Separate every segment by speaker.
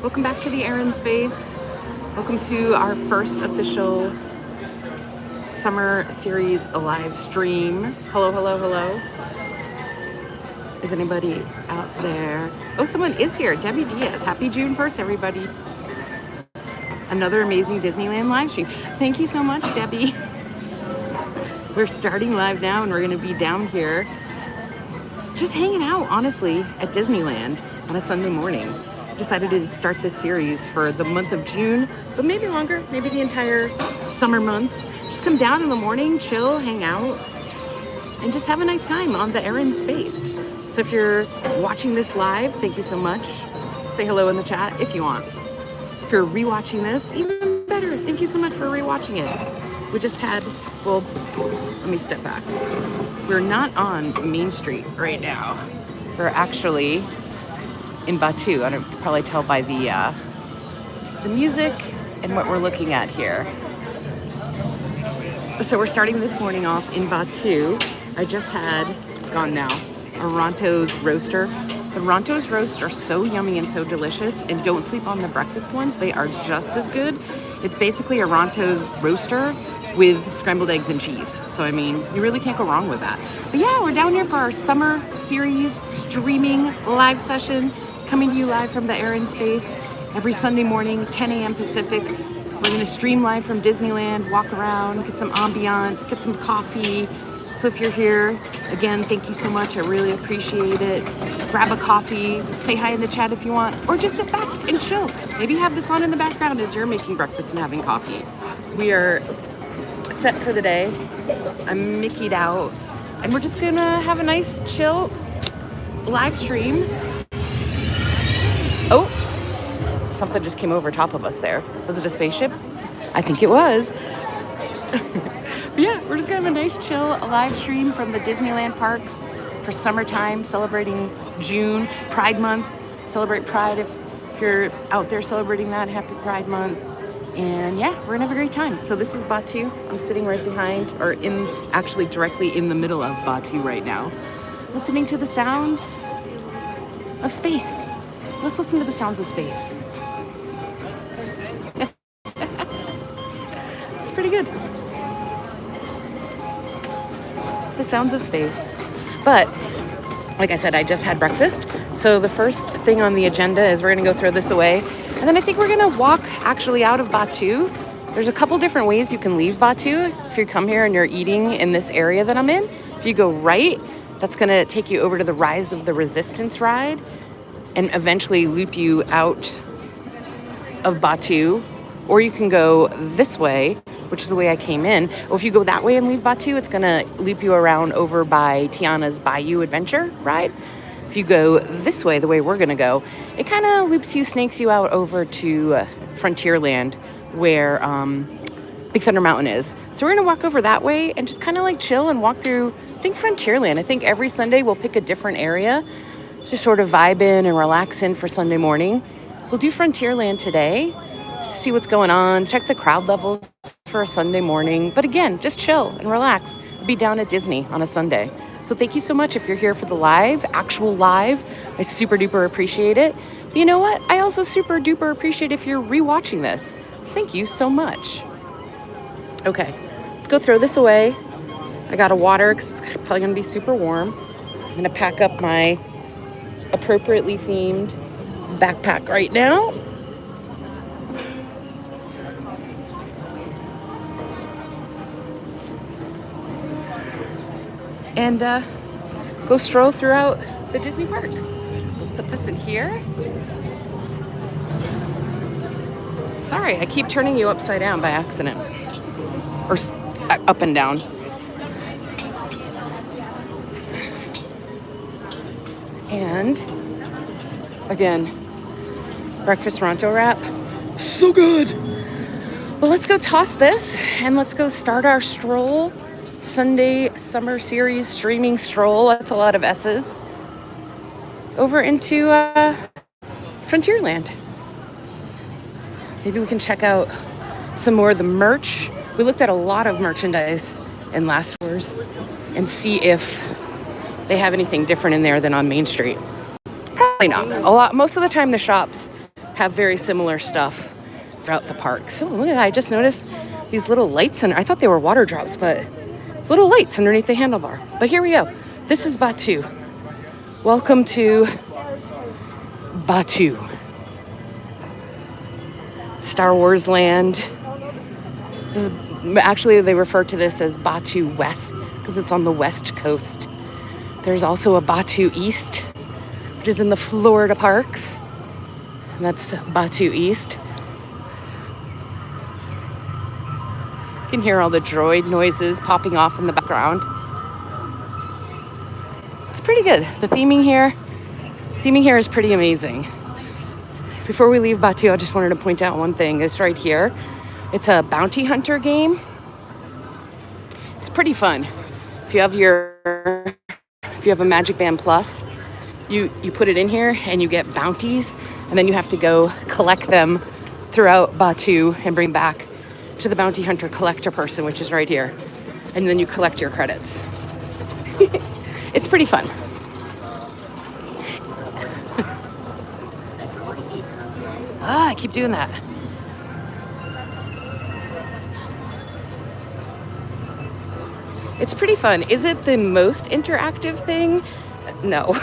Speaker 1: Welcome back to the TheErinSpace. Welcome to our first official summer series live stream. Hello, hello, hello. Is anybody out there? Oh, someone is here. Debbie Diaz. Happy June 1st, everybody. Another amazing Disneyland live stream. Thank you so much, Debbie. We're starting live now and we're going to be down here just hanging out, honestly, at Disneyland on a Sunday morning. Decided to start this series for the month of June, but maybe longer, maybe the entire summer months. Just come down in the morning, chill, hang out, and just have a nice time on the TheErinSpace. So if you're watching this live, thank you so much. Say hello in the chat if you want. If you're rewatching this, even better. Thank you so much for rewatching it. We just had, well, let me step back. We're not on Main Street right now. We're actually in Batu. I can probably tell by the music and what we're looking at here. So we're starting this morning off in Batu. I just had, it's gone now, a Ronto's roaster. The Ronto's roast are so yummy and so delicious, and don't sleep on the breakfast ones. They are just as good. It's basically a Ronto's roaster with scrambled eggs and cheese. So, I mean, you really can't go wrong with that. But yeah, we're down here for our summer series streaming live session, coming to you live from the TheErinSpace every Sunday morning, 10 a.m. Pacific. We're going to stream live from Disneyland, walk around, get some ambiance, get some coffee. So if you're here, again, thank you so much. I really appreciate it. Grab a coffee, say hi in the chat if you want, or just sit back and chill. Maybe have this on in the background as you're making breakfast and having coffee. We are set for the day. I'm Mickey'd out, and we're just gonna have a nice chill live stream. Oh, something just came over top of us there. Was it a spaceship? I think it was. But yeah, we're just gonna have a nice chill live stream from the Disneyland parks for summertime, celebrating June, Pride Month. Celebrate Pride if you're out there celebrating that. Happy Pride Month. And yeah, we're gonna have a great time. So this is Batu. I'm sitting right behind, or actually directly in the middle of Batu right now, listening to the sounds of space. Let's listen to the sounds of space. It's pretty good. The sounds of space. But like I said, I just had breakfast. So the first thing on the agenda is we're gonna go throw this away. And then I think we're gonna walk actually out of Batu. There's a couple different ways you can leave Batu. If you come here and you're eating in this area that I'm in, if you go right, that's gonna take you over to the Rise of the Resistance ride and eventually loop you out of Batu. Or you can go this way, which is the way I came in. Or if you go that way and leave Batu, it's gonna loop you around over by Tiana's Bayou Adventure ride. If you go this way, the way we're gonna go, it kind of loops you, snakes you out over to Frontierland, where Big Thunder Mountain is. So we're gonna walk over that way and just kind of like chill and walk through, I think Frontierland. I think every Sunday we'll pick a different area to sort of vibe in and relax in for Sunday morning. We'll do Frontierland today, see what's going on, check the crowd levels for a Sunday morning. But again, just chill and relax. We'll be down at Disney on a Sunday. So thank you so much if you're here for the live, actual live. I super duper appreciate it. But you know what? I also super duper appreciate if you're rewatching this. Thank you so much. Okay, let's go throw this away. I got a water because it's probably gonna be super warm. I'm gonna pack up my appropriately themed backpack right now. And go stroll throughout the Disney parks. So let's put this in here. Sorry, I keep turning you upside down by accident. Or up and down. And again, breakfast Ronto wrap. So good. Well, let's go toss this and let's go start our stroll. Sunday summer series streaming stroll. That's a lot of S's. Over into Frontierland. Maybe we can check out some more of the merch. We looked at a lot of merchandise in last tours and see if they have anything different in there than on Main Street. Probably not. Most of the time the shops have very similar stuff throughout the park. So look at that, I just noticed these little lights, and I thought they were water drops, but it's little lights underneath the handlebar. But here we go. This is Batu. Welcome to Batu. Star Wars Land. This is, actually, they refer to this as Batu West because it's on the west coast. There's also a Batu East, which is in the Florida parks. And that's Batu East. You can hear all the droid noises popping off in the background. It's pretty good. The theming here is pretty amazing. Before we leave Batu, I just wanted to point out one thing. It's right here. It's a bounty hunter game. It's pretty fun. If you have a Magic Band Plus, you put it in here and you get bounties, and then you have to go collect them throughout Batu and bring back to the bounty hunter collector person, which is right here. And then you collect your credits. It's pretty fun. I keep doing that. It's pretty fun. Is it the most interactive thing? No.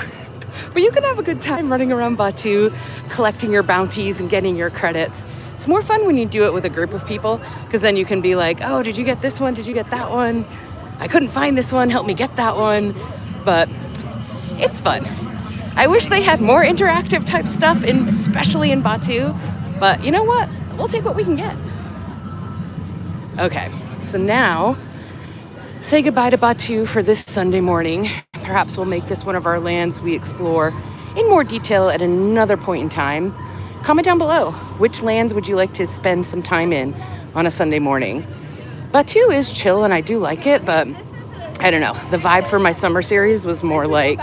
Speaker 1: But you can have a good time running around Batu, collecting your bounties and getting your credits. It's more fun when you do it with a group of people, because then you can be like, oh, did you get this one? Did you get that one? I couldn't find this one. Help me get that one. But it's fun. I wish they had more interactive type stuff, especially in Batu. But you know what? We'll take what we can get. Okay, so now say goodbye to Batu for this Sunday morning. Perhaps we'll make this one of our lands we explore in more detail at another point in time. Comment down below, which lands would you like to spend some time in on a Sunday morning? Batu is chill and I do like it, but I don't know. The vibe for my summer series was more like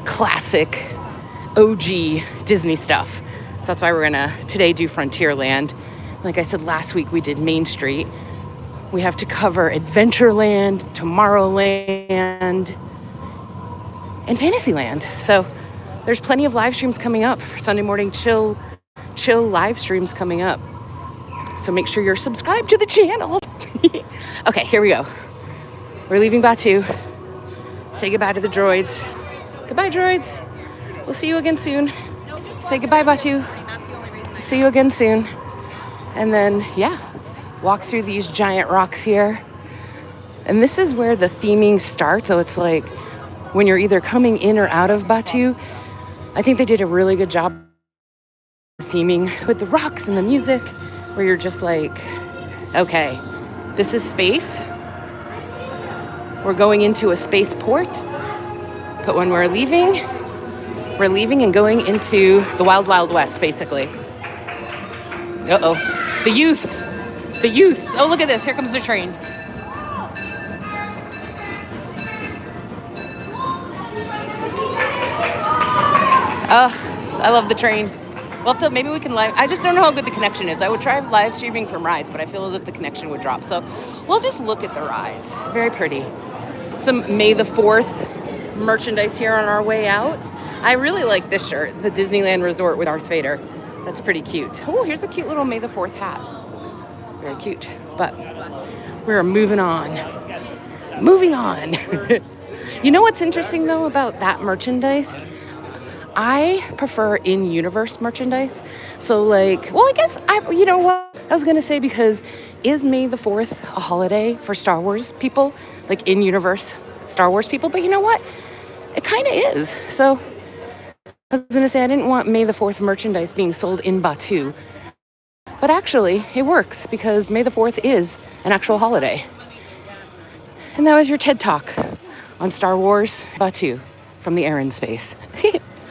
Speaker 1: classic OG Disney stuff. So that's why we're gonna today do Frontierland. Like I said last week, we did Main Street. We have to cover Adventureland, Tomorrowland, and Fantasyland. So there's plenty of live streams coming up for Sunday morning chill live streams coming up. So make sure you're subscribed to the channel. Okay, here we go. We're leaving Batu. Say goodbye to the droids. Goodbye, droids. We'll see you again soon. Say goodbye, Batu. See you again soon. And then, yeah, walk through these giant rocks here. And this is where the theming starts. So it's like when you're either coming in or out of Batu, I think they did a really good job theming with the rocks and the music, where you're just like, okay, this is space. We're going into a spaceport. But when we're leaving and going into the Wild Wild West, basically. Uh-oh. The youths. Oh, look at this. Here comes the train. I love the train. We'll have to, maybe we can I just don't know how good the connection is. I would try live streaming from rides, but I feel as if the connection would drop. So we'll just look at the rides. Very pretty. Some May the 4th merchandise here on our way out. I really like this shirt, the DisneylandResort with Darth Vader. That's pretty cute. Oh, here's a cute little May the 4th hat. Very cute. But we're moving on. You know what's interesting, though, about that merchandise? I prefer in-universe merchandise. So, like, well, I guess, you know what? I was going to say, because is May the 4th a holiday for Star Wars people? Like, in-universe Star Wars people? But you know what? It kind of is. So, I was going to say, I didn't want May the 4th merchandise being sold in Batu. But actually, it works, because May the 4th is an actual holiday. And that was your TED Talk on Star Wars Batu from TheErinSpace.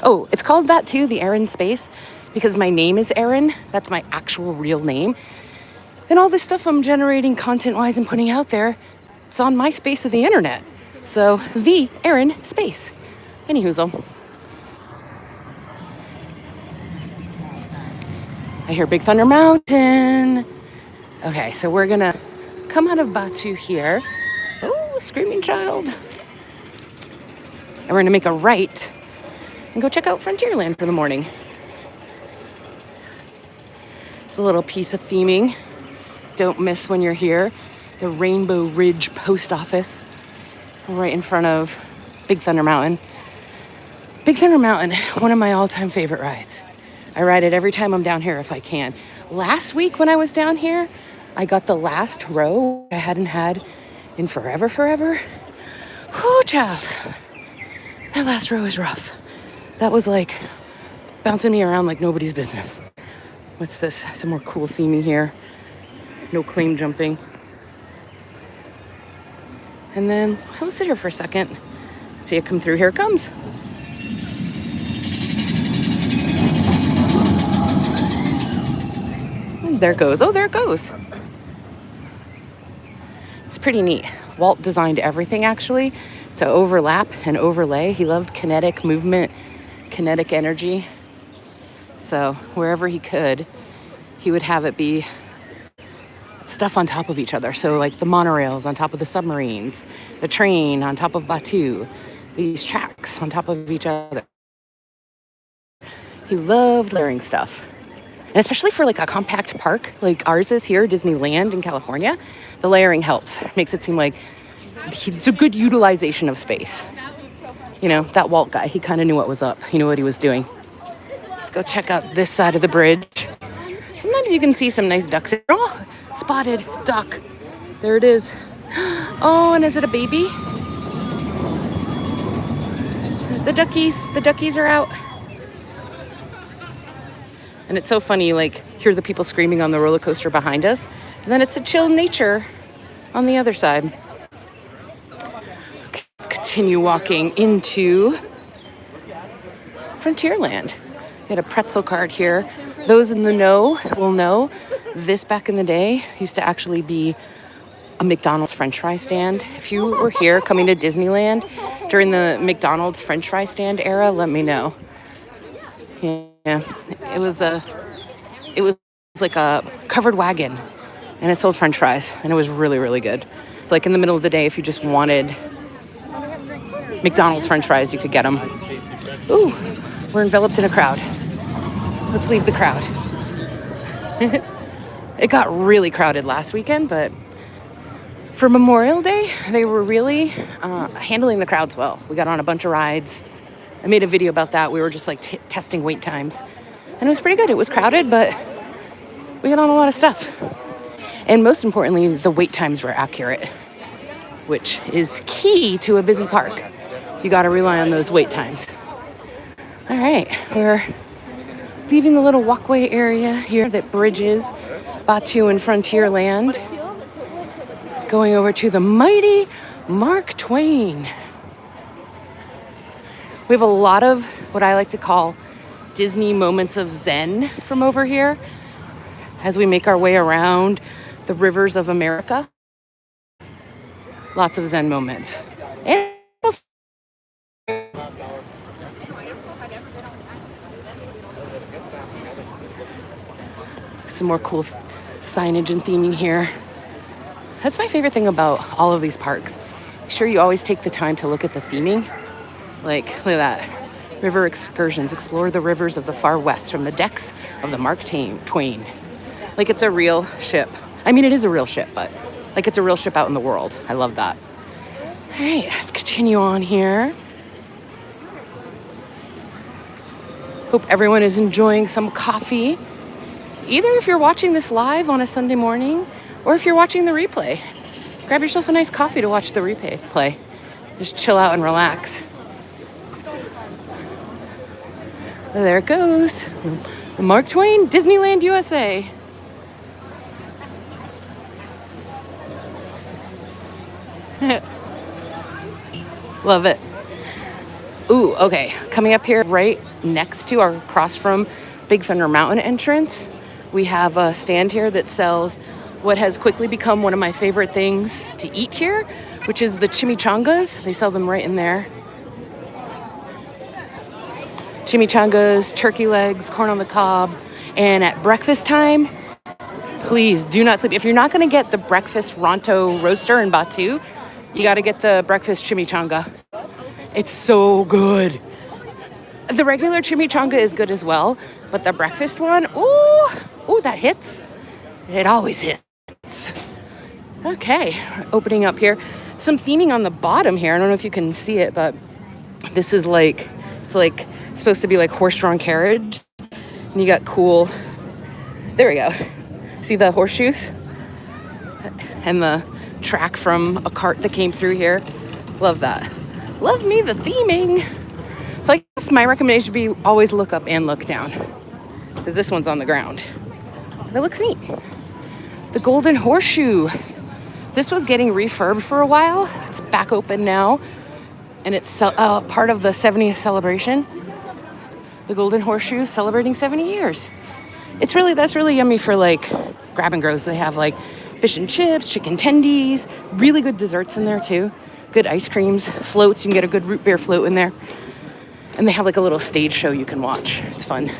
Speaker 1: Oh, it's called that too, TheErinSpace, because my name is Erin. That's my actual real name. And all this stuff I'm generating content-wise and putting out there, it's on my space of the internet. So, TheErinSpace. Anyhoozle. I hear Big Thunder Mountain. Okay, so we're gonna come out of Batu here. Oh, screaming child. And we're gonna make a right and go check out Frontierland for the morning. It's a little piece of theming. Don't miss when you're here. The Rainbow Ridge Post Office, right in front of Big Thunder Mountain. Big Thunder Mountain, one of my all-time favorite rides. I ride it every time I'm down here if I can. Last week when I was down here, I got the last row I hadn't had in forever. Whew, child. That last row is rough. That was like bouncing me around like nobody's business. What's this? Some more cool theming here. No claim jumping. And then I'll sit here for a second. See it come through. Here it comes. And there it goes. Oh, there it goes. It's pretty neat. Walt designed everything actually to overlap and overlay. He loved kinetic movement, kinetic energy. So wherever he could, he would have it be stuff on top of each other. So like the monorails on top of the submarines, the train on top of Batu, these tracks on top of each other. He loved layering stuff. And especially for like a compact park like ours is here, Disneyland in California, the layering helps. Makes it seem like it's a good utilization of space. You know, that Walt guy, he kind of knew what was up. He knew what he was doing. Let's go check out this side of the bridge. Sometimes you can see some nice ducks. Oh, spotted duck. There it is. Oh, and is it a baby? The duckies are out. And it's so funny, you like hear the people screaming on the roller coaster behind us, and then it's a chill nature on the other side. Okay, let's continue walking into Frontierland. We had a pretzel cart here. Those in the know will know this back in the day used to actually be a McDonald's French fry stand. If you were here coming to Disneyland during the McDonald's French fry stand era, let me know. Yeah, it was like a covered wagon, and it sold French fries, and it was really, really good. Like in the middle of the day, if you just wanted McDonald's French fries, you could get them. Ooh, we're enveloped in a crowd. Let's leave the crowd. It got really crowded last weekend, but for Memorial Day, they were really handling the crowds well. We got on a bunch of rides. I made a video about that. We were just like testing wait times. And it was pretty good. It was crowded, but we got on a lot of stuff. And most importantly, the wait times were accurate, which is key to a busy park. You got to rely on those wait times. All right, we're leaving the little walkway area here that bridges Batu and Frontierland, going over to the mighty Mark Twain. We have a lot of what I like to call Disney moments of zen from over here as we make our way around the rivers of America. Lots of zen moments. And some more cool signage and theming here. That's my favorite thing about all of these parks. Make sure you always take the time to look at the theming. Like, look at that. River excursions. Explore the rivers of the far west from the decks of the Mark Twain. Like it's a real ship. I mean, it is a real ship, but like it's a real ship out in the world. I love that. All right, let's continue on here. Hope everyone is enjoying some coffee. Either if you're watching this live on a Sunday morning or if you're watching the replay. Grab yourself a nice coffee to watch the replay. Just chill out and relax. There it goes. Mark Twain, Disneyland, USA. Love it. Ooh, okay. Coming up here right next to or across from Big Thunder Mountain entrance, we have a stand here that sells what has quickly become one of my favorite things to eat here, which is the chimichangas. They sell them right in there. Chimichangas, turkey legs, corn on the cob. And at breakfast time, please do not sleep. If you're not going to get the breakfast Ronto roaster in Batu, you got to get the breakfast chimichanga. It's so good. The regular chimichanga is good as well, But the breakfast one, ooh, that hits. It always hits. Okay, opening up here. Some theming on the bottom here. I don't know if you can see it, but this is like, it's like supposed to be like horse-drawn carriage. And you got cool, there we go. See the horseshoes? And the track from a cart that came through here. Love that. Love me the theming. So I guess my recommendation would be always look up and look down, because this one's on the ground. That looks neat. The Golden Horseshoe. This was getting refurbed for a while. It's back open now, and it's part of the 70th celebration. The Golden Horseshoe celebrating 70 years. That's really yummy for like grab and goes. They have like fish and chips, chicken tendies, really good desserts in there too. Good ice creams, floats. You can get a good root beer float in there. And they have like a little stage show you can watch. It's fun.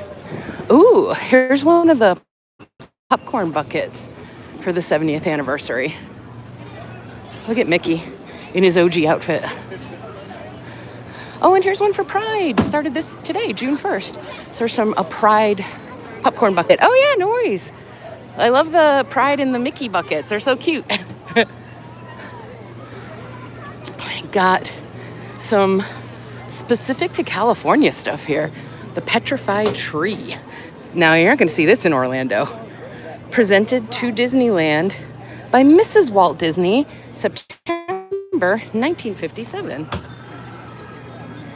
Speaker 1: Ooh, here's one of the popcorn buckets for the 70th anniversary. Look at Mickey in his OG outfit. Oh, and here's one for Pride. Started this today, June 1st. So there's a Pride popcorn bucket. Oh yeah, no worries. I love the Pride and the Mickey buckets. They're so cute. I got some specific to California stuff here. The petrified tree. Now, you're not going to see this in Orlando. Presented to Disneyland by Mrs. Walt Disney, September 1957.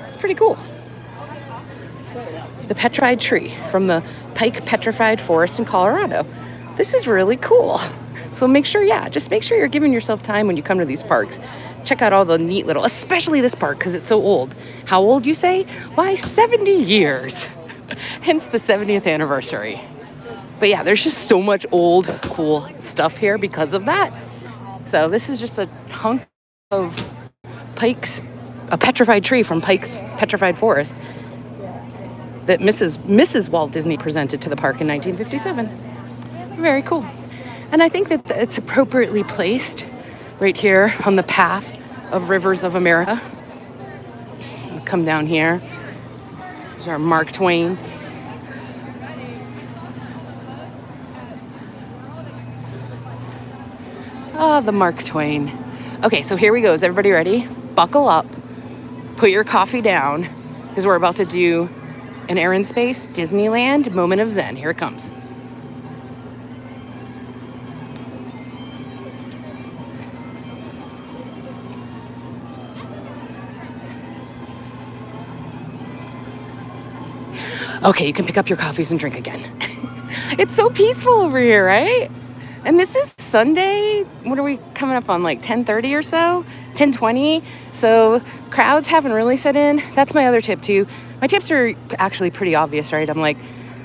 Speaker 1: It's pretty cool. The petrified tree from the Pike Petrified Forest in Colorado. This is really cool. So make sure you're giving yourself time when you come to these parks. Check out all the neat little, especially this park because it's so old. How old, you say? Why, 70 years. Hence the 70th anniversary. But yeah, there's just so much old, cool stuff here because of that. So this is just a hunk of a petrified tree from Pike's Petrified Forest that Mrs. Walt Disney presented to the park in 1957. Very cool. And I think that it's appropriately placed right here on the path of Rivers of America. We'll come down here. There's our Mark Twain. The Mark Twain. Okay, so here we go. Is everybody ready? Buckle up. Put your coffee down because we're about to do an TheErinSpace Disneyland Moment of Zen. Here it comes. Okay, you can pick up your coffees and drink again. It's so peaceful over here, right? And this is Sunday. What are we coming up on, like 10:30 or so? 10:20. So crowds haven't really set in. That's my other tip too. My tips are actually pretty obvious, right? I'm like,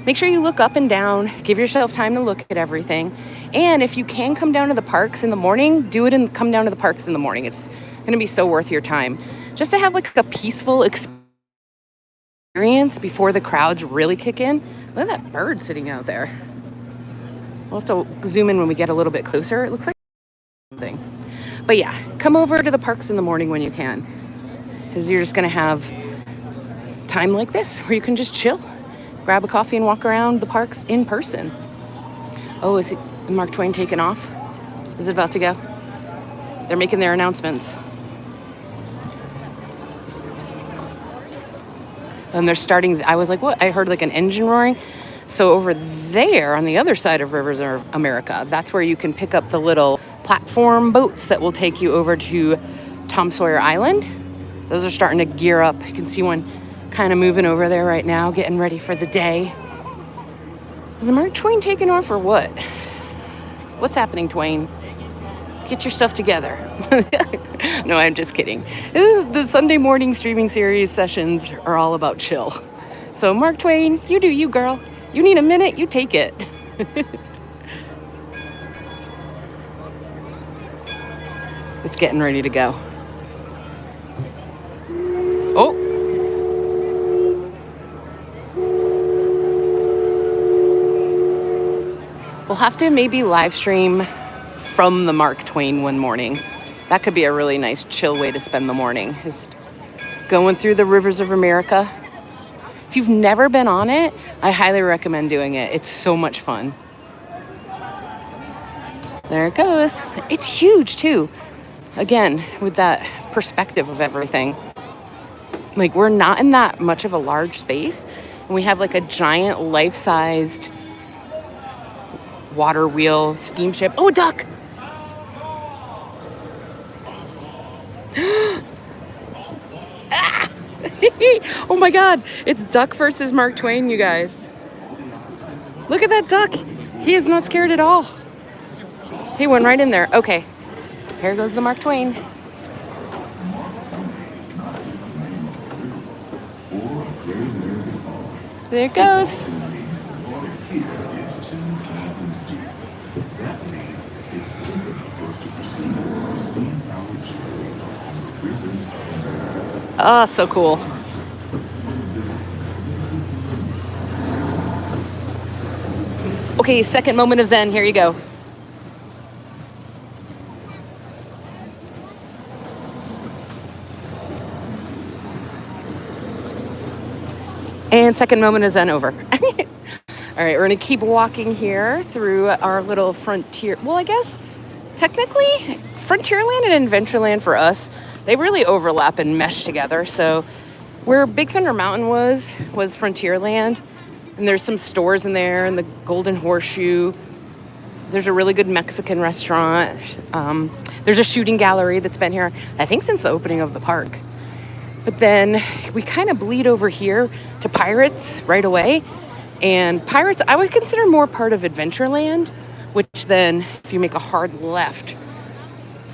Speaker 1: make sure you look up and down. Give yourself time to look at everything. And if you can come down to the parks in the morning, do it and come down to the parks in the morning. It's going to be so worth your time. Just to have like a peaceful experience before the crowds really kick in. Look at that bird sitting out there. We'll have to zoom in when we get a little bit closer. It looks like something. But yeah, come over to the parks in the morning when you can. Because you're just going to have time like this where you can just chill. Grab a coffee and walk around the parks in person. Oh, is Mark Twain taking off? Is it about to go? They're making their announcements. And they're starting, I was like, what? I heard like an engine roaring. So over there on the other side of Rivers of America, that's where you can pick up the little platform boats that will take you over to Tom Sawyer Island. Those are starting to gear up. You can see one kind of moving over there right now, getting ready for the day. Is the Mark Twain taking off or what? What's happening, Twain? Get your stuff together. No, I'm just kidding. The Sunday morning streaming series sessions are all about chill. So Mark Twain, you do you, girl. You need a minute, you take it. It's getting ready to go. Oh. We'll have to maybe live stream from the Mark Twain one morning. That could be a really nice chill way to spend the morning, is going through the Rivers of America. If you've never been on it, I highly recommend doing it. It's so much fun. There it goes. It's huge too. Again, with that perspective of everything. Like, we're not in that much of a large space. And we have like a giant life-sized water wheel steamship. Oh, a duck! Ah! Oh my God, it's Duck versus Mark Twain, you guys. Look at that duck. He is not scared at all. He went right in there. Okay, here goes the Mark Twain. There it goes. Ah, so cool. Okay, second moment of zen. Here you go. And second moment of zen over. All right, we're going to keep walking here through our little frontier. Well, I guess technically Frontierland and Adventureland for us, they really overlap and mesh together. So where Big Thunder Mountain was Frontierland. And there's some stores in there and the Golden Horseshoe. There's a really good Mexican restaurant. There's a shooting gallery that's been here, I think, since the opening of the park. But then we kind of bleed over here to Pirates right away. And Pirates, I would consider more part of Adventureland, which then, if you make a hard left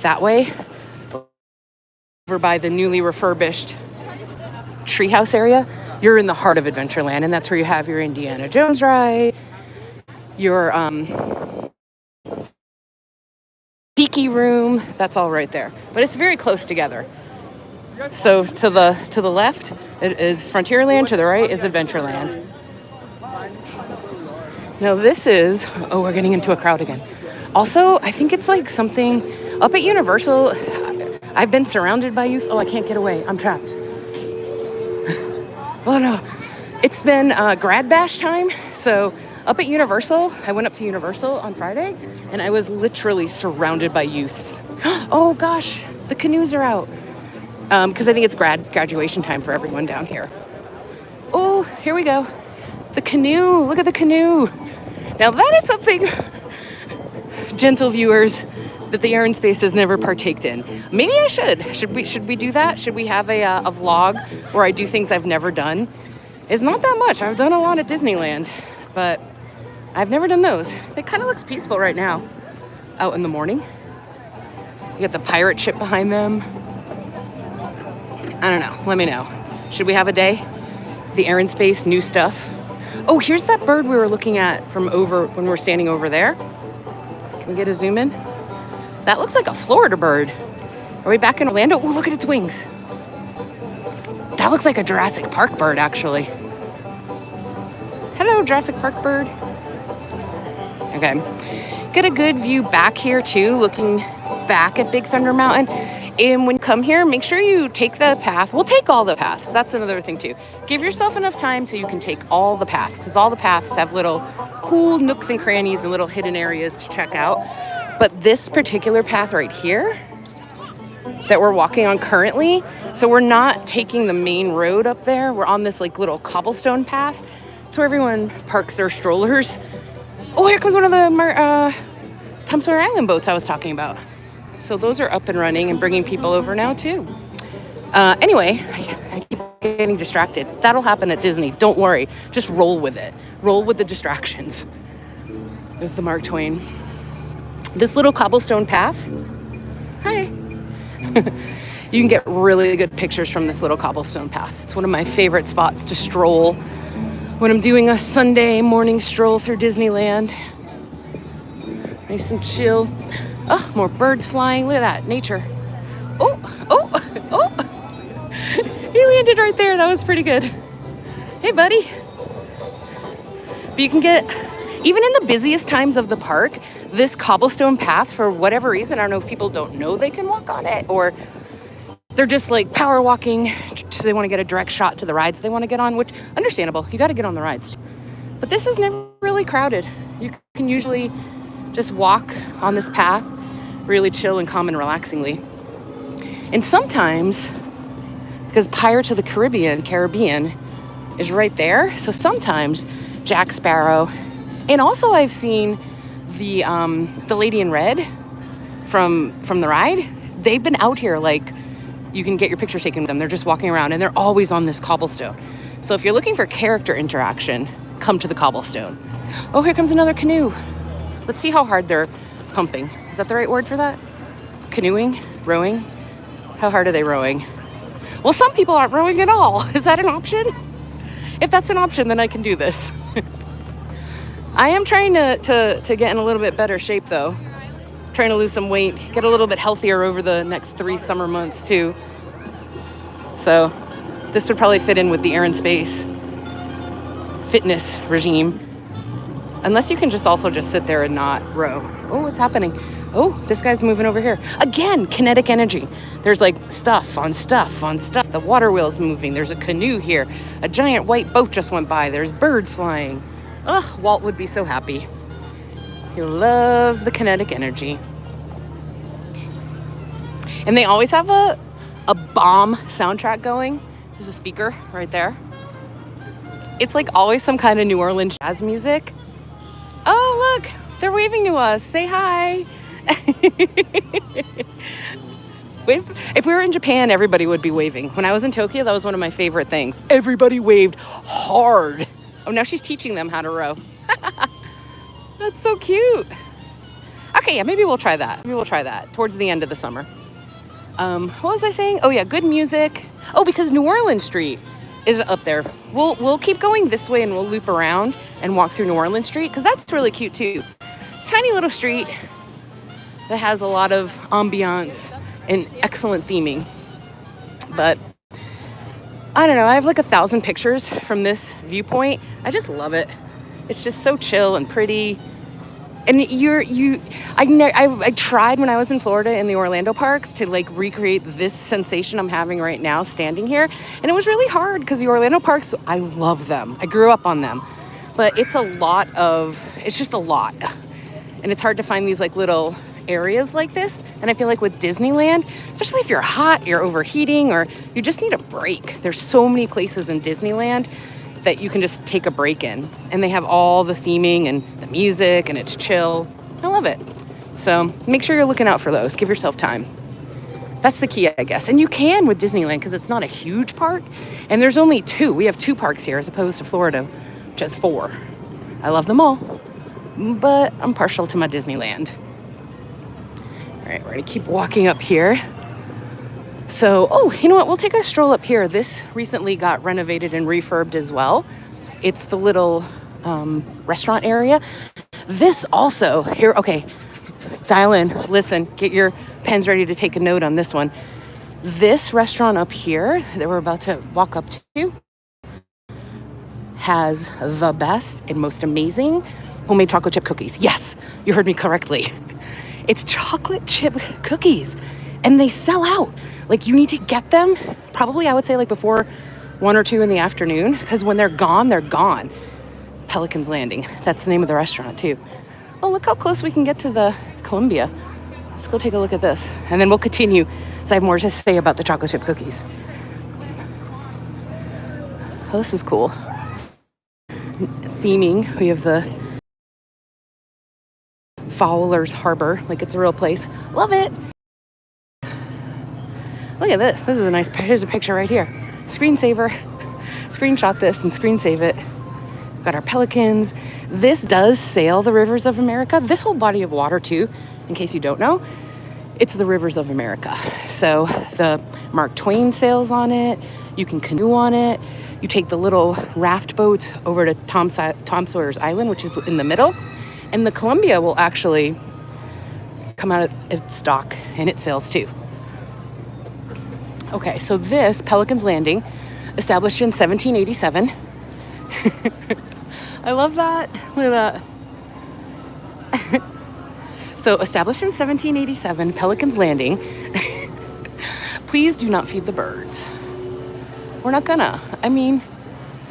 Speaker 1: that way, over by the newly refurbished treehouse area, you're in the heart of Adventureland. And that's where you have your Indiana Jones ride, your tiki room, that's all right there. But it's very close together. So to the left it is Frontierland, to the right is Adventureland. Now this is, oh, we're getting into a crowd again. Also, I think it's like something up at Universal. I've been surrounded by youth. Oh, I can't get away. I'm trapped. Oh no. It's been grad bash time. So up at Universal, I went up to Universal on Friday and I was literally surrounded by youths. Oh gosh, the canoes are out. Because I think it's graduation time for everyone down here. Oh, here we go. The canoe. Look at the canoe. Now that is something, gentle viewers, that the TheErinSpace has never partaked in. Maybe I should. Should we do that? Should we have a vlog where I do things I've never done? It's not that much. I've done a lot at Disneyland, but I've never done those. It kind of looks peaceful right now, out in the morning. You got the pirate ship behind them. I don't know. Let me know. Should we have a day? The TheErinSpace, new stuff. Oh, here's that bird we were looking at from over when we're standing over there. Can we get a zoom in? That looks like a Florida bird. Are we back in Orlando? Oh, look at its wings. That looks like a Jurassic Park bird, actually. Hello, Jurassic Park bird. Okay. Get a good view back here, too, looking back at Big Thunder Mountain. And when you come here, make sure you take the path. We'll take all the paths. That's another thing, too. Give yourself enough time so you can take all the paths, because all the paths have little cool nooks and crannies and little hidden areas to check out. But this particular path right here that we're walking on currently, so we're not taking the main road up there. We're on this like little cobblestone path. It's where everyone parks their strollers. Oh, here comes one of the Tom Sawyer Island boats I was talking about. So those are up and running and bringing people over now too. Anyway, I keep getting distracted. That'll happen at Disney. Don't worry. Just roll with it. Roll with the distractions. There's the Mark Twain. This little cobblestone path. Hi. You can get really good pictures from this little cobblestone path. It's one of my favorite spots to stroll when I'm doing a Sunday morning stroll through Disneyland. Nice and chill. Oh, more birds flying. Look at that. Nature. Oh. He landed right there. That was pretty good. Hey, buddy. But you can get, even in the busiest times of the park, this cobblestone path, for whatever reason, I don't know if people don't know they can walk on it, or they're just like power walking, so they want to get a direct shot to the rides they want to get on, which understandable. You got to get on the rides. But this is never really crowded. You can usually just walk on this path, really chill and calm and relaxingly. And sometimes, because Pirates of the Caribbean is right there, so sometimes Jack Sparrow, and also I've seen the Lady in Red from the ride. They've been out here, like, you can get your pictures taken with them. They're just walking around, and they're always on this cobblestone. So if you're looking for character interaction, come to the cobblestone. Oh, here comes another canoe. Let's see how hard they're pumping. Is that the right word for that? Canoeing? Rowing? How hard are they rowing? Well, some people aren't rowing at all. Is that an option? If that's an option, then I can do this. I am trying to get in a little bit better shape, though. Trying to lose some weight, get a little bit healthier over the next 3 summer months, too. So this would probably fit in with the TheErinSpace fitness regime. Unless you can just also sit there and not row. Oh, what's happening? Oh, this guy's moving over here. Again, kinetic energy. There's like stuff on stuff on stuff. The water wheel's moving. There's a canoe here. A giant white boat just went by. There's birds flying. Ugh, Walt would be so happy. He loves the kinetic energy. And they always have a bomb soundtrack going. There's a speaker right there. It's like always some kind of New Orleans jazz music. Oh, look, they're waving to us. Say hi. If we were in Japan, everybody would be waving. When I was in Tokyo, that was one of my favorite things. Everybody waved hard. Oh, now she's teaching them how to row. That's so cute. Okay, yeah, maybe we'll try that. Maybe we'll try that towards the end of the summer. What was I saying? Oh yeah, good music. Oh, because New Orleans Street is up there. We'll keep going this way and we'll loop around and walk through New Orleans Street because that's really cute too. Tiny little street that has a lot of ambiance and excellent theming. But I don't know, I have like 1,000 pictures from this viewpoint. I just love it. It's just so chill and pretty. And I tried when I was in Florida in the Orlando parks to like recreate this sensation I'm having right now standing here. And it was really hard because the Orlando parks, I love them. I grew up on them. But it's just a lot. And it's hard to find these like little areas like this. And I feel like with Disneyland, especially if you're hot, you're overheating, or you just need a break. There's so many places in Disneyland that you can just take a break in. And they have all the theming and the music and it's chill. I love it. So make sure you're looking out for those. Give yourself time. That's the key, I guess. And you can with Disneyland because it's not a huge park. And there's only 2. We have 2 parks here as opposed to Florida, which has 4. I love them all, but I'm partial to my Disneyland. All right, we're gonna keep walking up here. So, oh, you know what? We'll take a stroll up here. This recently got renovated and refurbed as well. It's the little restaurant area. This also, here, okay, dial in, listen, get your pens ready to take a note on this one. This restaurant up here that we're about to walk up to has the best and most amazing homemade chocolate chip cookies. Yes, you heard me correctly. It's chocolate chip cookies. And they sell out. Like, you need to get them, probably I would say like before 1 or 2 in the afternoon, because when they're gone, they're gone. Pelican's Landing. That's the name of the restaurant too. Oh, look how close we can get to the Columbia. Let's go take a look at this. And then we'll continue, because I have more to say about the chocolate chip cookies. Oh, this is cool. Theming, we have the Fowler's Harbor, like it's a real place. Love it. Look at this. This is a nice, here's a picture right here. Screensaver. Screenshot this and screen save it. We've got our pelicans. This does sail the rivers of America. This whole body of water too, in case you don't know, it's the rivers of America. So the Mark Twain sails on it. You can canoe on it. You take the little raft boats over to Tom Sawyer's Island, which is in the middle. And the Columbia will actually come out of its dock and it sails too. Okay, so this, Pelican's Landing, established in 1787. I love that. Look at that. So, established in 1787, Pelican's Landing. Please do not feed the birds. We're not gonna. I mean,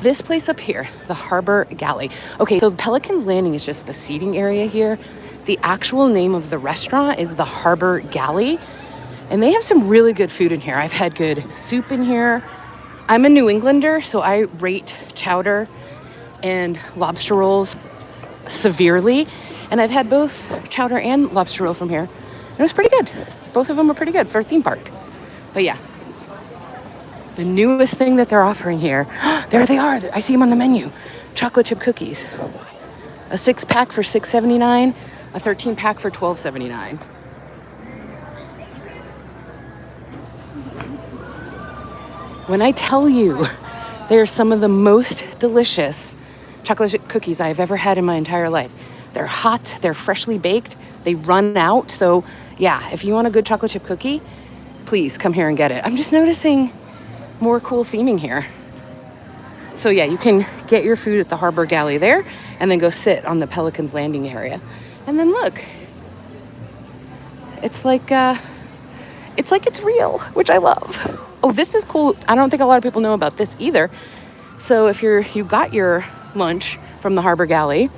Speaker 1: this place up here, the Harbor Galley. Okay, so Pelican's Landing is just the seating area here. The actual name of the restaurant is the Harbor Galley. And they have some really good food in here. I've had good soup in here. I'm a New Englander, so I rate chowder and lobster rolls severely. And I've had both chowder and lobster roll from here. And it was pretty good. Both of them were pretty good for a theme park. But yeah, the newest thing that they're offering here, there they are. I see them on the menu. Chocolate chip cookies. A 6-pack for $6.79, a 13-pack for $12.79. When I tell you, they're some of the most delicious chocolate chip cookies I've ever had in my entire life. They're hot, they're freshly baked, they run out. So yeah, if you want a good chocolate chip cookie, please come here and get it. I'm just noticing more cool theming here. So yeah, you can get your food at the Harbor Galley there and then go sit on the Pelican's Landing area. And then look, it's like it's real, which I love. Oh, this is cool. I don't think a lot of people know about this either. So if you got your lunch from the Harbor Galley,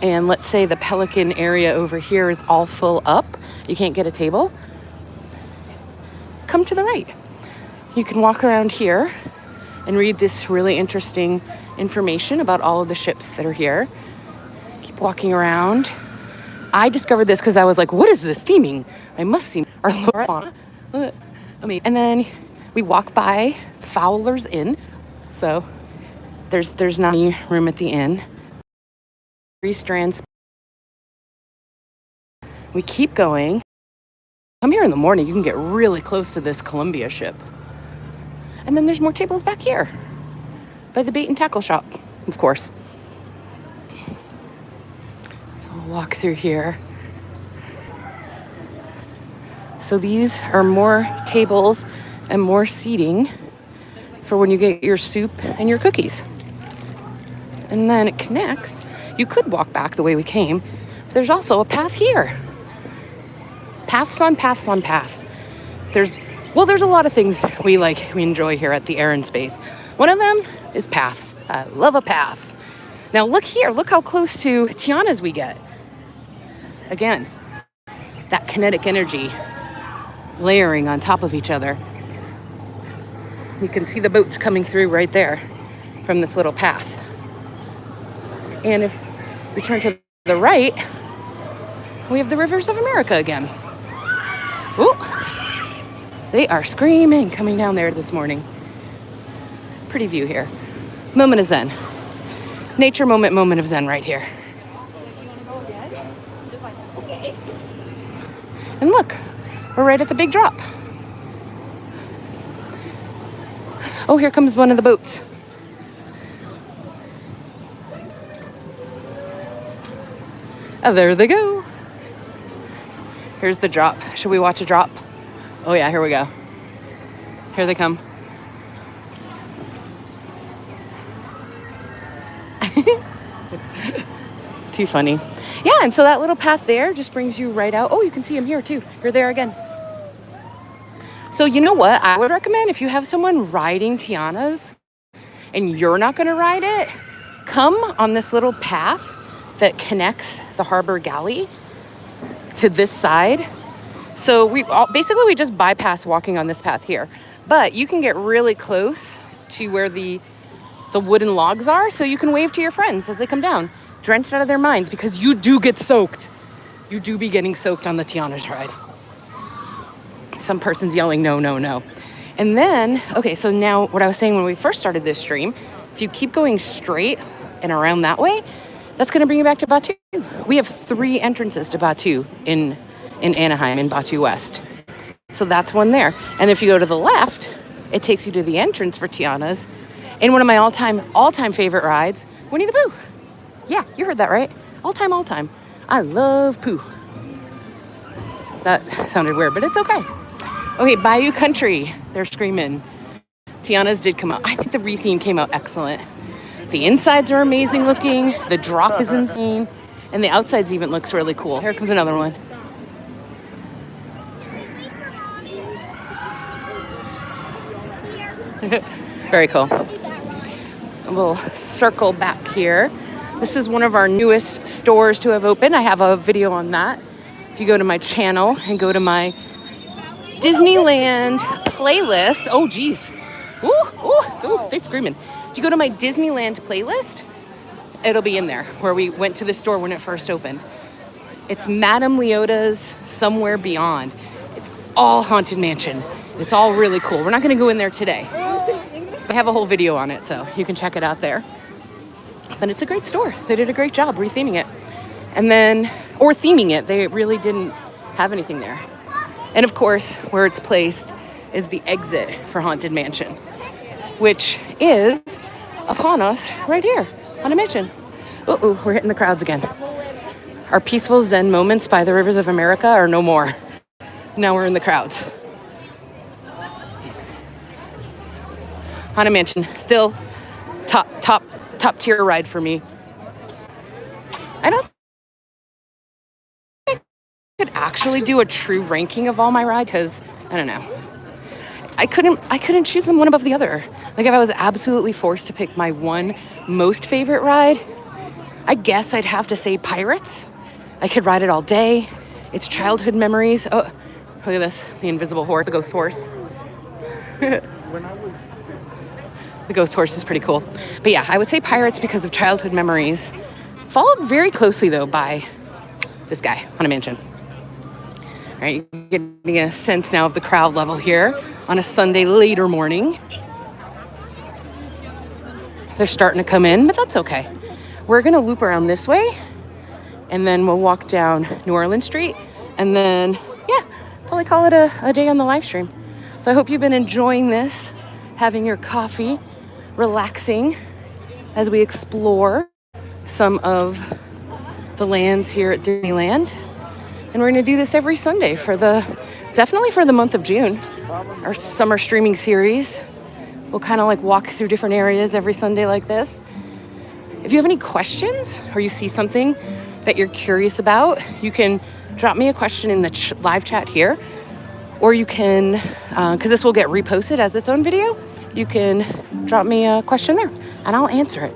Speaker 1: and let's say the Pelican area over here is all full up, you can't get a table, come to the right. You can walk around here and read this really interesting information about all of the ships that are here. Keep walking around. I discovered this because I was like, what is this theming? I must see our little and then we walk by Fowler's Inn. So there's not any room at the inn. 3 strands. We keep going. Come here in the morning, you can get really close to this Columbia ship. And then there's more tables back here by the bait and tackle shop, of course. So we'll walk through here. So these are more tables and more seating for when you get your soup and your cookies. And then it connects. You could walk back the way we came, but there's also a path here. Paths on paths on paths. There's a lot of things we enjoy here at TheErinSpace. One of them is paths. I love a path. Now look here, look how close to Tiana's we get. Again, that kinetic energy layering on top of each other. You can see the boats coming through right there from this little path. And if we turn to the right, we have the Rivers of America again. Ooh, they are screaming coming down there this morning. Pretty view here. Moment of zen. Nature moment of zen right here. And look, we're right at the big drop. Oh, here comes one of the boats. Oh, there they go. Here's the drop. Should we watch a drop? Oh yeah, here we go. Here they come. Too funny. Yeah, and so that little path there just brings you right out. Oh, you can see them here too. You're there again. So you know what I would recommend if you have someone riding Tiana's and you're not going to ride it, come on this little path that connects the Harbor Galley to this side. So we just bypass walking on this path here, but you can get really close to where the wooden logs are, so you can wave to your friends as they come down, drenched out of their minds, because you do get soaked. You do be getting soaked on the Tiana's ride. Some person's yelling, no, no, no. And then, okay, so now what I was saying when we first started this stream, if you keep going straight and around that way, that's going to bring you back to Batu. We have 3 entrances to Batu in Anaheim, in Batu West. So that's one there. And if you go to the left, it takes you to the entrance for Tiana's. And one of my all-time favorite rides, Winnie the Pooh. Yeah, you heard that right. All-time. I love Pooh. That sounded weird, but it's okay. Okay, Bayou Country. They're screaming. Tiana's did come out. I think the retheme came out excellent. The insides are amazing looking. The drop is insane. And the outsides even looks really cool. Here comes another one. Very cool. We'll circle back here. This is one of our newest stores to have opened. I have a video on that. If you go to my channel and go to my Disneyland playlist. Oh, geez. Ooh, they screaming. If you go to my Disneyland playlist, it'll be in there where we went to the store when it first opened. It's Madame Leota's Somewhere Beyond. It's all Haunted Mansion. It's all really cool. We're not going to go in there today. I have a whole video on it, so you can check it out there. But it's a great store. They did a great job retheming it. And then, or theming it. They really didn't have anything there. And of course, where it's placed is the exit for Haunted Mansion, which is upon us right here, Haunted Mansion. Uh-oh, we're hitting the crowds again. Our peaceful Zen moments by the rivers of America are no more. Now we're in the crowds. Haunted Mansion, still top tier ride for me. I don't think I could actually do a true ranking of all my rides because I don't know. I couldn't choose them one above the other. Like if I was absolutely forced to pick my one most favorite ride, I guess I'd have to say Pirates. I could ride it all day. It's childhood memories. Oh, look at this, the invisible horse, the ghost horse. The ghost horse is pretty cool. But yeah, I would say Pirates because of childhood memories. Followed very closely, though, by this guy, Haunted Mansion. All right, you're getting a sense now of the crowd level here on a Sunday later morning. They're starting to come in, but that's okay. We're going to loop around this way, and then we'll walk down New Orleans Street, and then, yeah, probably call it a day on the live stream. So I hope you've been enjoying this, having your coffee, relaxing as we explore some of the lands here at Disneyland. And we're going to do this every Sunday definitely for the month of June. Our summer streaming series. We'll kind of like walk through different areas every Sunday like this. If you have any questions or you see something that you're curious about, you can drop me a question in the live chat here. Or you can, because this will get reposted as its own video, you can drop me a question there and I'll answer it.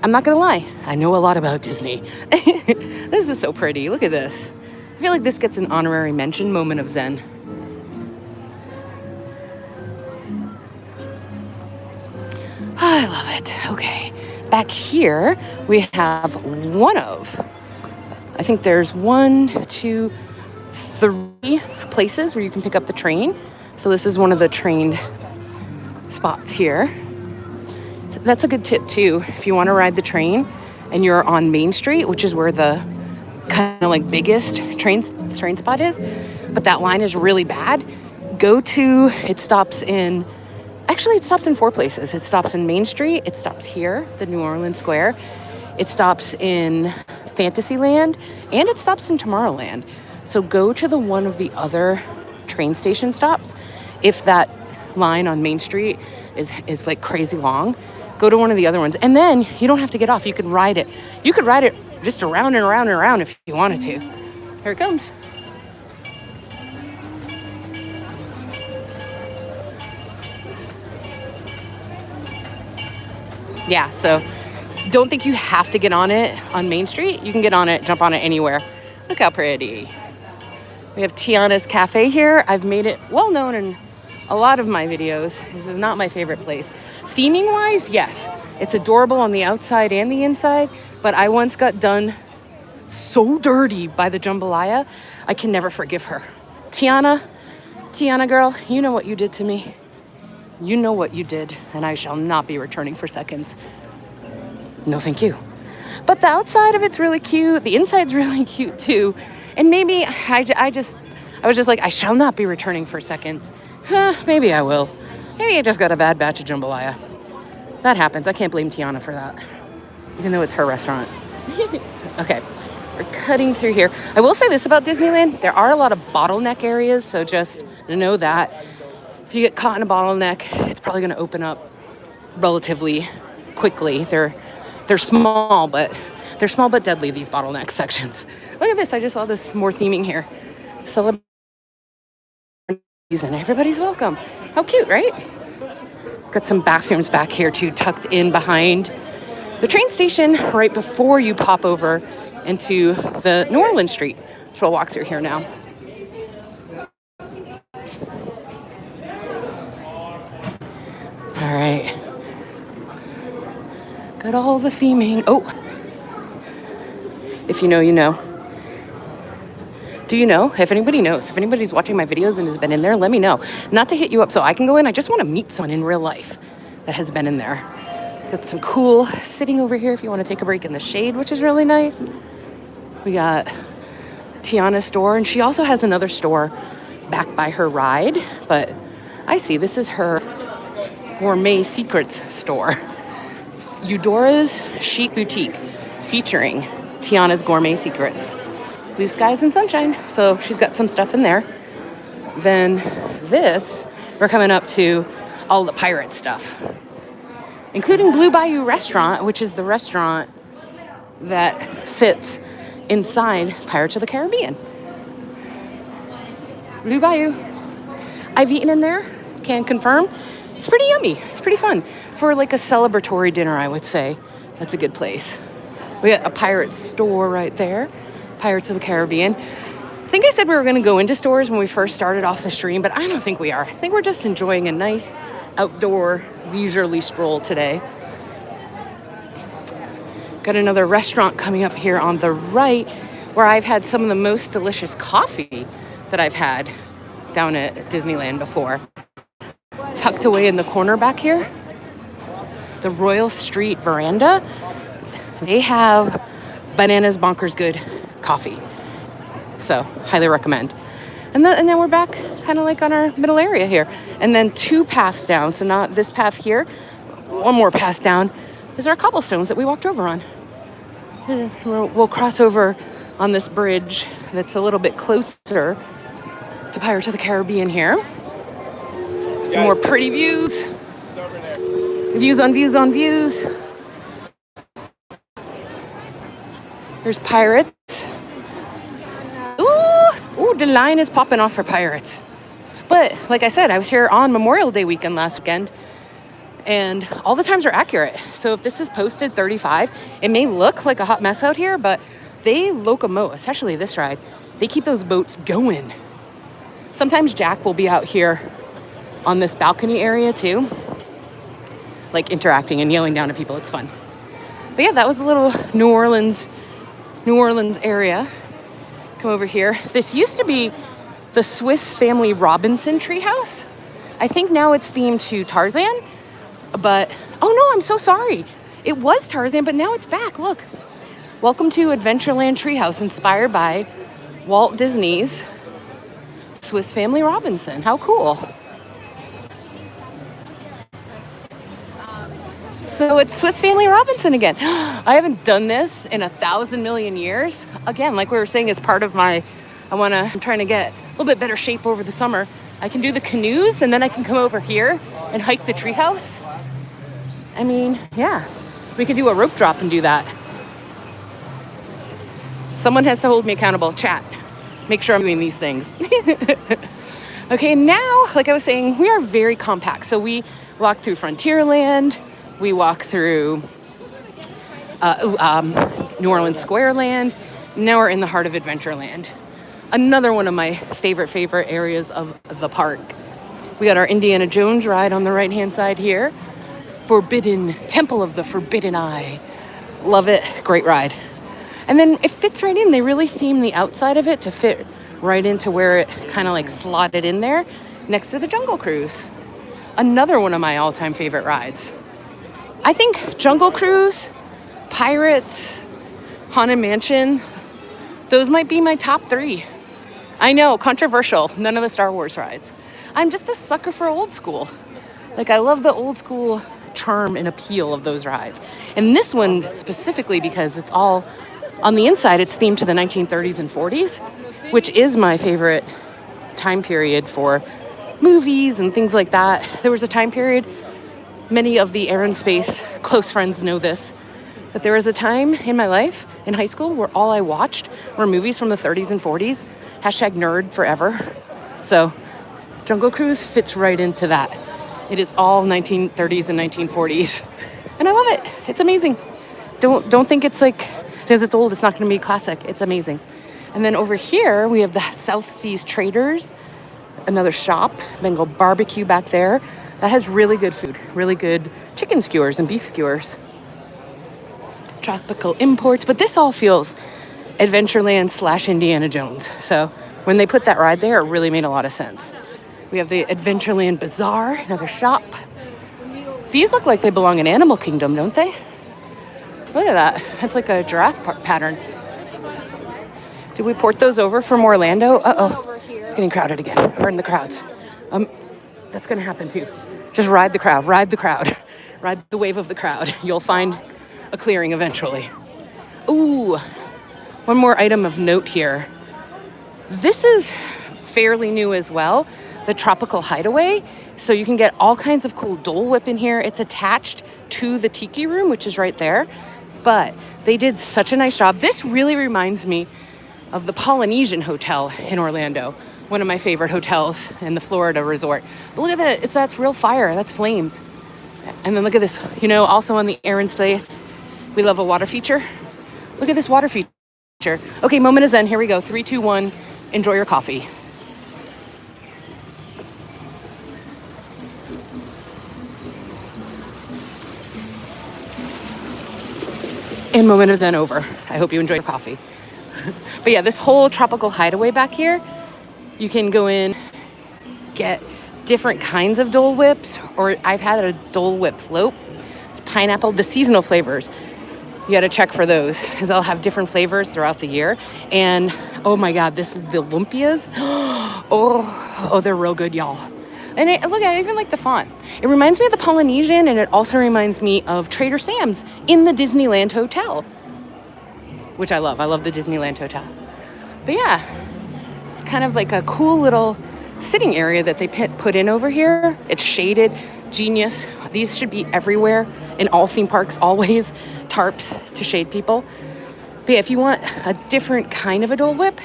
Speaker 1: I'm not going to lie. I know a lot about Disney. This is so pretty. Look at this. I feel like this gets an honorary mention, moment of Zen. I love it. Okay. Back here, we have I think there's 1, 2, 3 places where you can pick up the train. So this is one of the trained spots here. That's a good tip too. If you want to ride the train and you're on Main Street, which is where the kind of like biggest train spot is, but that line is really bad, it stops in 4 places. It stops in Main Street, it stops here, the New Orleans Square, it stops in Fantasyland, and it stops in Tomorrowland. So go to one of the other train station stops. If that line on Main Street is like crazy long, go to one of the other ones. And then you don't have to get off. You can ride it. You could ride it just around and around and around if you wanted to. Here it comes. Yeah, so don't think you have to get on it on Main Street. You can get on it, jump on it anywhere. Look how pretty. We have Tiana's Cafe here. I've made it well known in a lot of my videos. This is not my favorite place. Theming wise, yes, it's adorable on the outside and the inside, but I once got done so dirty by the jambalaya. I can never forgive her. Tiana girl, you know what you did to me. You know what you did, and I shall not be returning for seconds. No, thank you. But the outside of it's really cute. The inside's really cute too. And maybe I was just like, I shall not be returning for seconds. Maybe I will. Maybe I just got a bad batch of jambalaya. That happens. I can't blame Tiana for that, even though it's her restaurant. Okay, we're cutting through here. I will say this about Disneyland. There are a lot of bottleneck areas, so just know that. If you get caught in a bottleneck, it's probably going to open up relatively quickly. They're small, but deadly, these bottleneck sections. Look at this. I just saw this more theming here. Celebrate and everybody's welcome. How cute, right? Got some bathrooms back here too, tucked in behind the train station right before you pop over into the New Orleans street, which we'll walk through here now. All right. Got all the theming. Oh, if you know, you know. Do you know? If anybody knows, if anybody's watching my videos and has been in there, let me know. Not to hit you up so I can go in. I just want to meet someone in real life that has been in there. Got some cool sitting over here if you want to take a break in the shade, which is really nice. We got Tiana's store, and she also has another store back by her ride. But I see this is her gourmet secrets store. Eudora's Chic Boutique, featuring Tiana's Gourmet Secrets. Blue skies and sunshine. So she's got some stuff in there. Then this, we're coming up to all the pirate stuff, including Blue Bayou Restaurant, which is the restaurant that sits inside Pirates of the Caribbean. Blue Bayou. I've eaten in there, can confirm. It's pretty yummy. It's pretty fun. For like a celebratory dinner, I would say. That's a good place. We got a pirate store right there. Pirates of the Caribbean. I think I said we were going to go into stores when we first started off the stream, but I don't think we are. I think we're just enjoying a nice outdoor leisurely stroll today. Got another restaurant coming up here on the right where I've had some of the most delicious coffee that I've had down at Disneyland before. Tucked away in the corner back here, the Royal Street Veranda, they have Bananas Bonkers Good coffee. So, highly recommend. And then we're back kind of like on our middle area here. And then 2 paths down, so not this path here, one more path down, is our cobblestones that we walked over on. We'll cross over on this bridge that's a little bit closer to Pirates of the Caribbean here. Some more pretty views. Views on views on views. There's Pirates. Ooh, the line is popping off for Pirates. But like I said, I was here on Memorial Day weekend last weekend, and all the times are accurate. So if this is posted 35, it may look like a hot mess out here, but they locomote, especially this ride. They keep those boats going. Sometimes Jack will be out here on this balcony area too, like interacting and yelling down at people. It's fun. But yeah, that was a little New Orleans area. Come over here. This used to be the Swiss Family Robinson treehouse. I think now it's themed to Tarzan, but oh no, I'm so sorry. It was Tarzan, but now it's back. Look. Welcome to Adventureland treehouse, inspired by Walt Disney's Swiss Family Robinson. How cool. So it's Swiss Family Robinson again. I haven't done this in 1,000 million years. Again, like we were saying, as part of I'm trying to get a little bit better shape over the summer. I can do the canoes and then I can come over here and hike the treehouse. I mean, yeah, we could do a rope drop and do that. Someone has to hold me accountable. Chat. Make sure I'm doing these things. Okay, now, like I was saying, we are very compact. So we walk through Frontierland. We walk through New Orleans Squareland. Now we're in the heart of Adventureland. Another one of my favorite areas of the park. We got our Indiana Jones ride on the right-hand side here. Temple of the Forbidden Eye. Love it. Great ride. And then it fits right in. They really theme the outside of it to fit right into where it kind of like slotted in there next to the Jungle Cruise. Another one of my all-time favorite rides. I think Jungle Cruise, Pirates, Haunted Mansion, those might be my top 3. I know, controversial, none of the Star Wars rides. I'm just a sucker for old school. Like, I love the old school charm and appeal of those rides. And this one specifically because it's all, on the inside, it's themed to the 1930s and 40s, which is my favorite time period for movies and things like that. There was a time period, many of the TheErinSpace close friends know this, but there was a time in my life in high school where all I watched were movies from the 30s and 40s. #nerd forever. So Jungle Cruise fits right into that. It is all 1930s and 1940s. And I love it. It's amazing. Don't think it's like, because it's old, it's not going to be classic. It's amazing. And then over here, we have the South Seas Traders, another shop, Bengal Barbecue back there. That has really good food, really good chicken skewers and beef skewers. Tropical imports, but this all feels Adventureland / Indiana Jones. So when they put that ride there, it really made a lot of sense. We have the Adventureland Bazaar, another shop. These look like they belong in Animal Kingdom, don't they? Look at that. That's like a giraffe pattern. Did we port those over from Orlando? Uh-oh. It's getting crowded again. We're in the crowds. That's going to happen too. Just ride the crowd. Ride the crowd. Ride the wave of the crowd. You'll find a clearing eventually. Ooh. One more item of note here. This is fairly new as well. The Tropical Hideaway. So you can get all kinds of cool Dole Whip in here. It's attached to the Tiki Room, which is right there. But they did such a nice job. This really reminds me of the Polynesian Hotel in Orlando. One of my favorite hotels in the Florida resort. But look at that. That's real fire. That's flames. And then look at this. You know, also on the TheErinSpace, we love a water feature. Look at this water feature. Okay, moment of zen. Here we go. 3, 2, 1. Enjoy your coffee. And moment of zen over. I hope you enjoy your coffee. But yeah, this whole Tropical Hideaway back here, you can go in, get different kinds of Dole Whips, or I've had a Dole Whip float. It's pineapple, the seasonal flavors. You got to check for those because they'll have different flavors throughout the year. And oh my God, the lumpias, oh, they're real good, y'all. And look, I even like the font. It reminds me of the Polynesian, and it also reminds me of Trader Sam's in the Disneyland Hotel, which I love. I love the Disneyland Hotel. But yeah, it's kind of like a cool little sitting area that they put in over here. It's shaded, genius. These should be everywhere in all theme parks, always tarps to shade people. But yeah, if you want a different kind of a Dole Whip,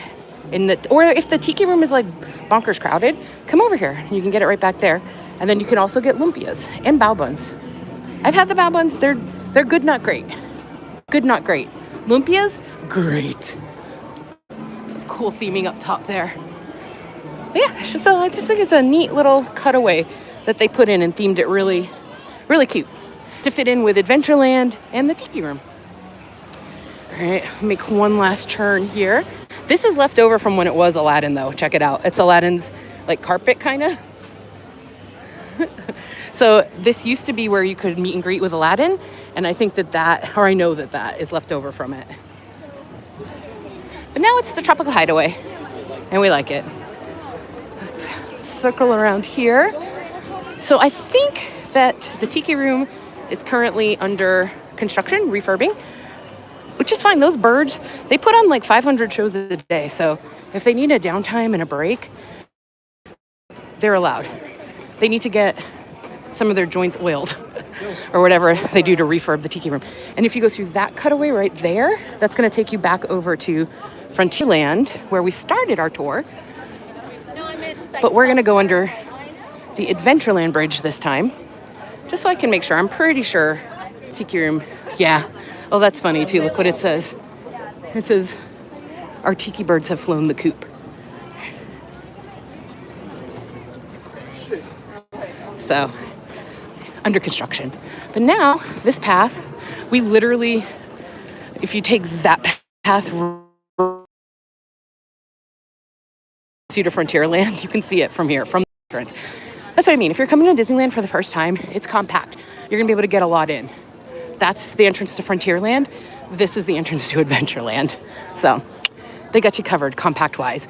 Speaker 1: or if the Tiki Room is like bonkers crowded, come over here. You can get it right back there. And then you can also get lumpias and bao buns. I've had the bao buns. They're good, not great. Good, not great. Lumpias, great. Some cool theming up top there. But yeah, I just think it's a neat little cutaway that they put in and themed it really, really cute to fit in with Adventureland and the Tiki Room. All right, make one last turn here. This is left over from when it was Aladdin, though. Check it out. It's Aladdin's, like, carpet, kind of. So this used to be where you could meet and greet with Aladdin, and I think I know that is left over from it. But now it's the Tropical Hideaway, and we like it. Let's circle around here. So I think that the Tiki Room is currently under construction, refurbing, which is fine. Those birds, they put on like 500 shows a day. So if they need a downtime and a break, they're allowed. They need to get some of their joints oiled or whatever they do to refurb the Tiki Room. And if you go through that cutaway right there, that's going to take you back over to Frontierland, where we started our tour. But we're going to go under the Adventureland bridge this time, just so I can make sure. I'm pretty sure Tiki Room, yeah. Oh, that's funny too. Look what it says. It says, our tiki birds have flown the coop. So, under construction. But now, this path, we literally, if you take that path to Frontierland, you can see it from here, from the entrance. That's what I mean. If you're coming to Disneyland for the first time, it's compact. You're going to be able to get a lot in. That's the entrance to Frontierland. This is the entrance to Adventureland. So they got you covered compact-wise.